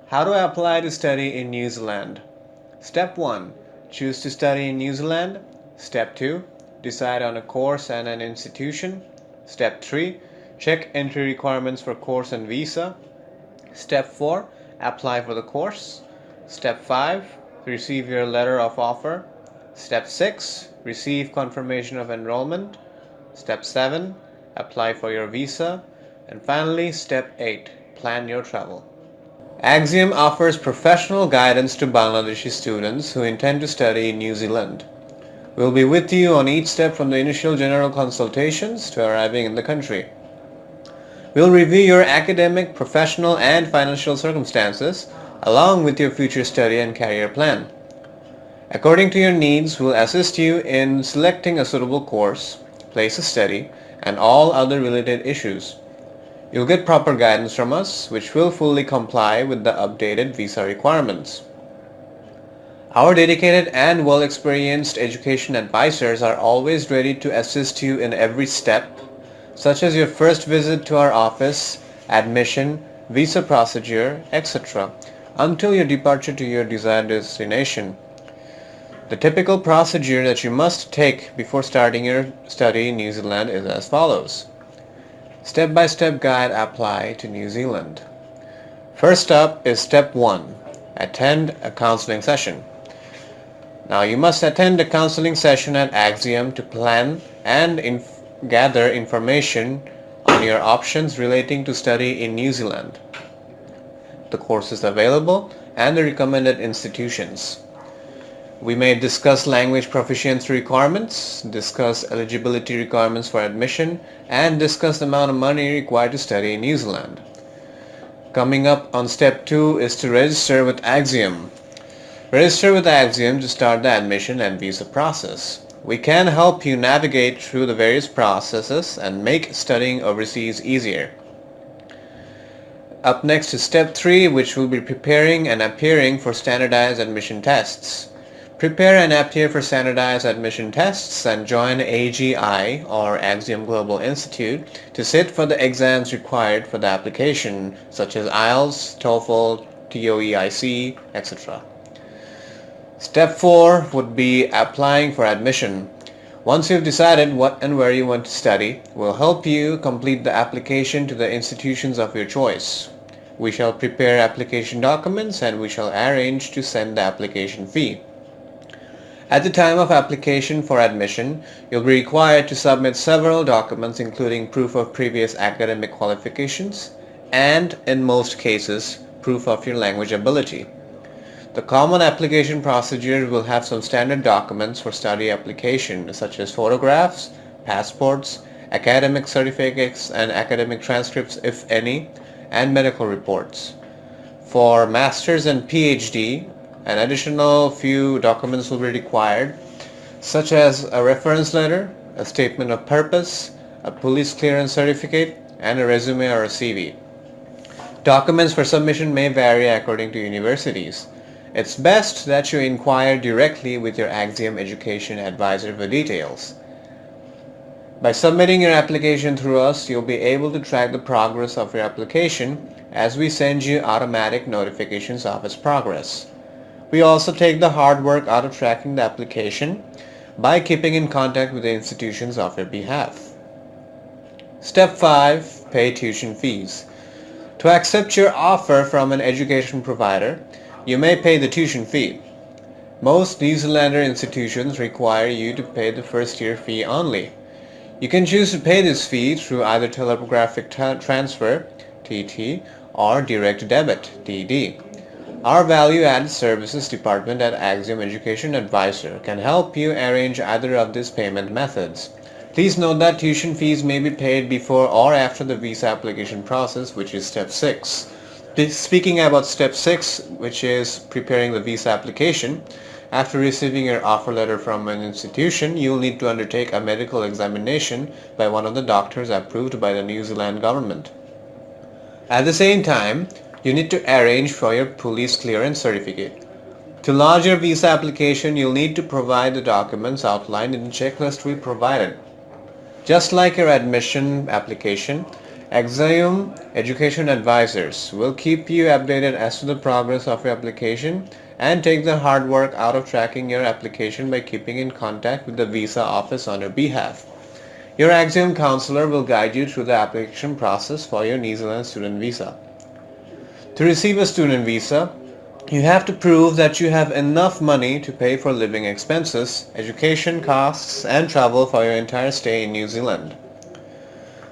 How to apply to study in New Zealand. Step 1. Choose to study in New Zealand. Step 2. Decide on a course and an institution. Step 3. Check entry requirements for course and visa. Step 4. Apply for the course. Step 5. Receive your letter of offer. Step 6. Receive confirmation of enrollment. Step 7. Apply for your visa. And finally, Step 8. Plan your travel. Axiom offers professional guidance to Bangladeshi students who intend to study in New Zealand. We'll be with you on each step from the initial general consultations to arriving in the country. We'll review your academic, professional, and financial circumstances along with your future study and career plan. According to your needs, we'll assist you in selecting a suitable course, place of study, and all other related issues. You'll get proper guidance from us, which will fully comply with the updated visa requirements. Our dedicated and well-experienced education advisors are always ready to assist you in every step, such as your first visit to our office, admission, visa procedure, etc., until your departure to your desired destination. The typical procedure that you must take before starting your study in New Zealand is as follows. Step-by-step guide apply to New Zealand. First up is step 1. Attend a counseling session. Now you must attend a counseling session at Axiom to plan and gather information on your options relating to study in New Zealand, the courses available, and the recommended institutions. We may discuss language proficiency requirements, discuss eligibility requirements for admission, and discuss the amount of money required to study in New Zealand. Coming up on step 2 is to register with Axiom. Register with Axiom to start the admission and visa process. We can help you navigate through the various processes and make studying overseas easier. Up next is step 3, which will be preparing and appearing for standardized admission tests. Prepare and appear for standardized admission tests and join AGI or Axiom Global Institute to sit for the exams required for the application, such as IELTS, TOEFL, TOEIC, etc. Step 4 would be applying for admission. Once you've decided what and where you want to study, we'll help you complete the application to the institutions of your choice. We shall prepare application documents and we shall arrange to send the application fee. At the time of application for admission, you'll be required to submit several documents including proof of previous academic qualifications and, in most cases, proof of your language ability. The common application procedure will have some standard documents for study application such as photographs, passports, academic certificates and academic transcripts if any, and medical reports. For Masters and PhD, an additional few documents will be required, such as a reference letter, a statement of purpose, a police clearance certificate, and a resume or a CV. Documents for submission may vary according to universities. It's best that you inquire directly with your Axiom Education advisor for details. By submitting your application through us, you'll be able to track the progress of your application as we send you automatic notifications of its progress. We also take the hard work out of tracking the application by keeping in contact with the institutions of your behalf. Step 5. Pay tuition fees. To accept your offer from an education provider, you may pay the tuition fee. Most New Zealander institutions require you to pay the first year fee only. You can choose to pay this fee through either telegraphic transfer, TT, or direct debit, DD. Our Value-Added Services Department at Axiom Education Advisor can help you arrange either of these payment methods. Please note that tuition fees may be paid before or after the visa application process, which is step 6. Speaking about step 6, which is preparing the visa application, after receiving your offer letter from an institution, you will need to undertake a medical examination by one of the doctors approved by the New Zealand government. At the same time, you need to arrange for your police clearance certificate. To lodge your visa application, you'll need to provide the documents outlined in the checklist we provided. Just like your admission application, Axiom Education Advisors will keep you updated as to the progress of your application and take the hard work out of tracking your application by keeping in contact with the visa office on your behalf. Your Axiom counselor will guide you through the application process for your New Zealand student visa. To receive a student visa, you have to prove that you have enough money to pay for living expenses, education costs, and travel for your entire stay in New Zealand.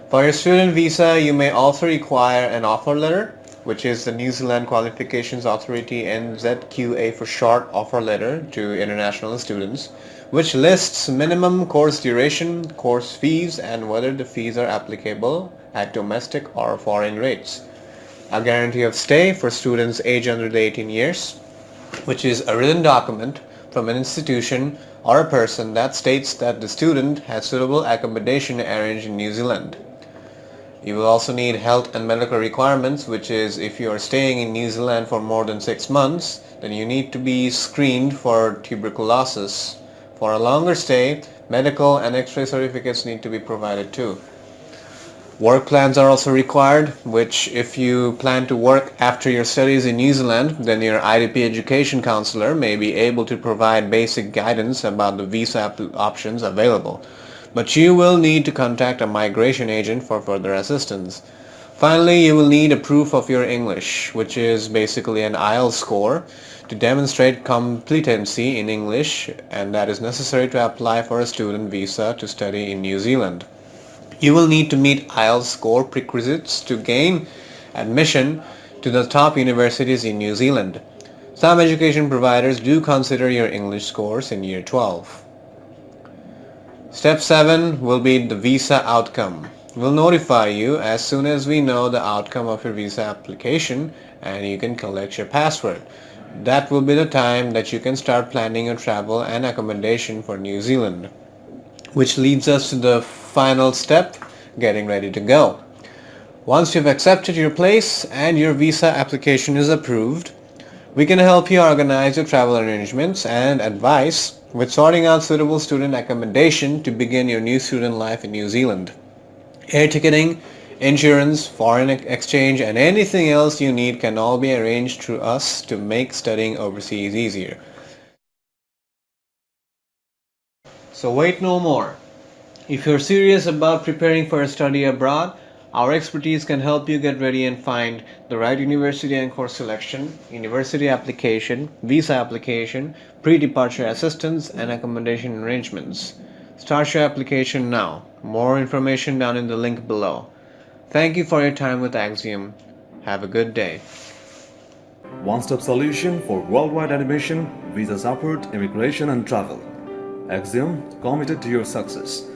For your student visa, you may also require an offer letter, which is the New Zealand Qualifications Authority NZQA for short offer letter to international students, which lists minimum course duration, course fees, and whether the fees are applicable at domestic or foreign rates. A guarantee of stay for students aged under the 18 years, which is a written document from an institution or a person that states that the student has suitable accommodation arranged in New Zealand. You will also need health and medical requirements, which is if you are staying in New Zealand for more than 6 months, then you need to be screened for tuberculosis. For a longer stay, medical and X-ray certificates need to be provided too. Work plans are also required, which if you plan to work after your studies in New Zealand, then your IDP education counselor may be able to provide basic guidance about the visa options available. But you will need to contact a migration agent for further assistance. Finally, you will need a proof of your English, which is basically an IELTS score, to demonstrate competency in English, and that is necessary to apply for a student visa to study in New Zealand. You will need to meet IELTS score prerequisites to gain admission to the top universities in New Zealand. Some education providers do consider your English scores in Year 12. Step 7 will be the visa outcome. We'll notify you as soon as we know the outcome of your visa application and you can collect your password. That will be the time that you can start planning your travel and accommodation for New Zealand. Which leads us to the final step, getting ready to go. Once you've accepted your place and your visa application is approved, we can help you organize your travel arrangements and advice with sorting out suitable student accommodation to begin your new student life in New Zealand. Air ticketing, insurance, foreign exchange, and anything else you need can all be arranged through us to make studying overseas easier. So wait no more. If you're serious about preparing for a study abroad, our expertise can help you get ready and find the right university and course selection, university application, visa application, pre-departure assistance, and accommodation arrangements. Start your application now. More information down in the link below. Thank you for your time with Axiom. Have a good day. One-stop solution for worldwide admission, visa support, immigration and travel. Axiom, committed to your success.